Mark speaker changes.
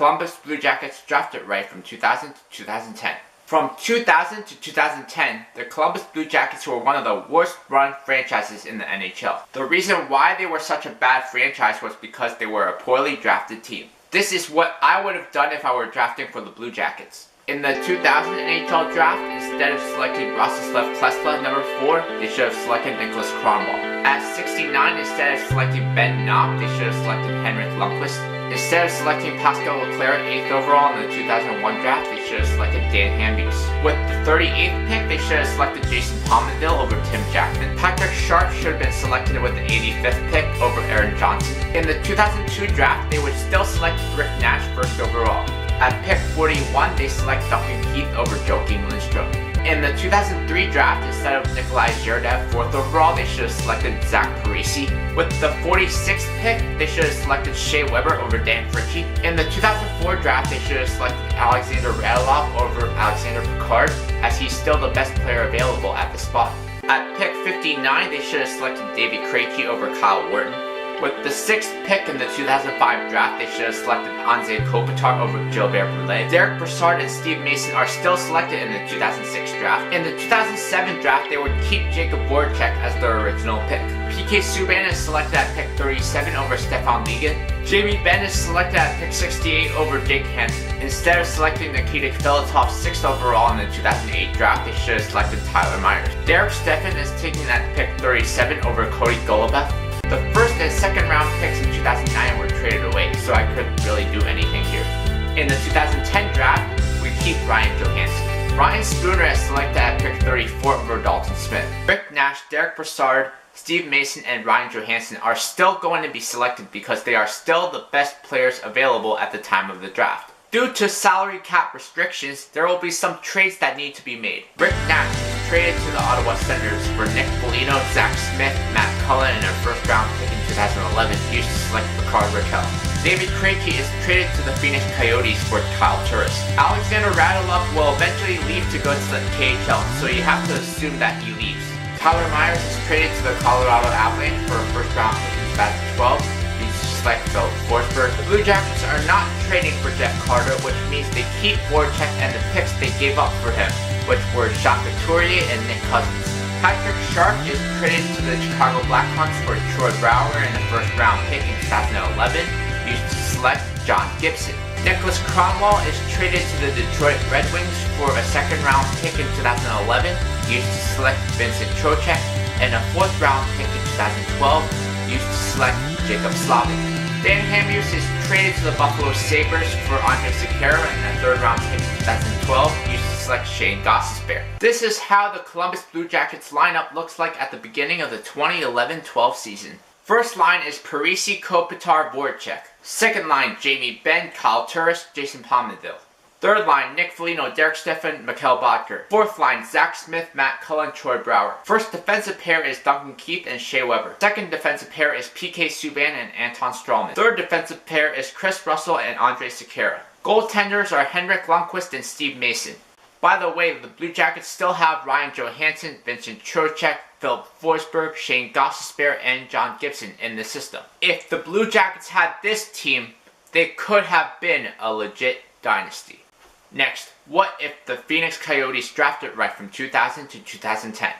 Speaker 1: Columbus Blue Jackets drafted right from 2000 to 2010. From 2000 to 2010, the Columbus Blue Jackets were one of the worst run franchises in the NHL. The reason why they were such a bad franchise was because they were a poorly drafted team. This is what I would have done if I were drafting for the Blue Jackets. In the 2000 NHL draft, instead of selecting Rostislav Klesla number 4, they should have selected Niklas Kronwall. At 69, instead of selecting Ben Knopp, they should have selected Henrik Lundqvist. Instead of selecting Pascal Leclaire 8th overall in the 2001 draft, they should have selected Hamhuis. With the 38th pick, they should have selected Pominville over Jackman. Patrick Sharp should have been selected with the 85th pick over Ryan Johansen. In the 2002 draft, they would still select Rick Nash 1st overall. At pick 41, they select Duncan over Joakim Lindstrom. In the 2003 draft, instead of Nikolay Zherdev 4th overall, they should have selected Parise. With the 46th pick, they should have selected Shea over Fritsche. In the 2004 draft, they should have selected Alexandre Radulov over Alexandre Picard, as he's still the best player available at the spot. At pick 59, they should have selected Krejci over Wharton. With the 6th pick in the 2005 draft, they should have selected Anze and Kopitar over Gilbert, Brule. Derek Brassard and Steve Mason are still selected in the 2006 draft. In the 2007 draft, they would keep Jacob Voracek as their original pick. PK Subban is selected at pick 37 over Stefan Ligon. Jamie Benn is selected at pick 68 over Jake Hansen. Instead of selecting Nikita Filatov 6th overall in the 2008 draft, they should have selected Tyler Myers. Derek Steffen is taken at pick 37 over Cody Golubev. The first and second round picks in 2009 were traded away, so I couldn't really do anything here. In the 2010 draft, we keep Ryan Johansen. Ryan Spooner is selected at pick 34 over Dalton Smith. Rick Nash, Derek Brassard, Steve Mason, and Ryan Johansen are still going to be selected because they are still the best players available at the time of the draft. Due to salary cap restrictions, there will be some trades that need to be made. Rick Nash is traded to the Ottawa Senators for Nick Foligno, Zach Smith, Matt Cullen, and a first round pick in 2011 used to select Picard Raquel. David Krejci is traded to the Phoenix Coyotes for Kyle Turris. Alexandre Radulov will eventually leave to go to the KHL, so you have to assume that he leaves. Tyler Myers is traded to the Colorado Avalanche for a first round pick in 2012. Like Phil Forsberg. The Blue Jackets are not trading for Jeff Carter, which means they keep Voracek and the picks they gave up for him, which were Jacques Couturier and Nick Cousins. Patrick Sharp is traded to the Chicago Blackhawks for Troy Brouwer and a first round pick in 2011, used to select John Gibson. Niklas Kronwall is traded to the Detroit Red Wings for a second round pick in 2011, used to select Vincent Trocheck, and a fourth round pick in 2012, used to select Jacob Slavin. Hamhuis is traded to the Buffalo Sabres for Andrei Sekera and a third round pick in 2012, used to select Shea. This is how the Columbus Blue Jackets lineup looks like at the beginning of the 2011-12 season. First line is Parise, Kopitar, Voracek. Second line, Jamie Benn, Kyle Turris, Jason Pominville. Third line, Nick Foligno, Derek Steffen, Mikhail Bodker. Fourth line, Zach Smith, Matt Cullen, Troy Brouwer. First defensive pair is Duncan and Shea. Second defensive pair is PK Subban and Anton Strawman. Third defensive pair is Chris Russell and Andrei Sekera. Goaltenders are Henrik Lundqvist and Steve Mason. By the way, the Blue Jackets still have Ryan Johansen, Vincent Trocheck, Phil Forsberg, Shane Gostisbehere, and John Gibson in the system. If the Blue Jackets had this team, they could have been a legit dynasty. Next, what if the Phoenix Coyotes drafted right from 2000 to 2010?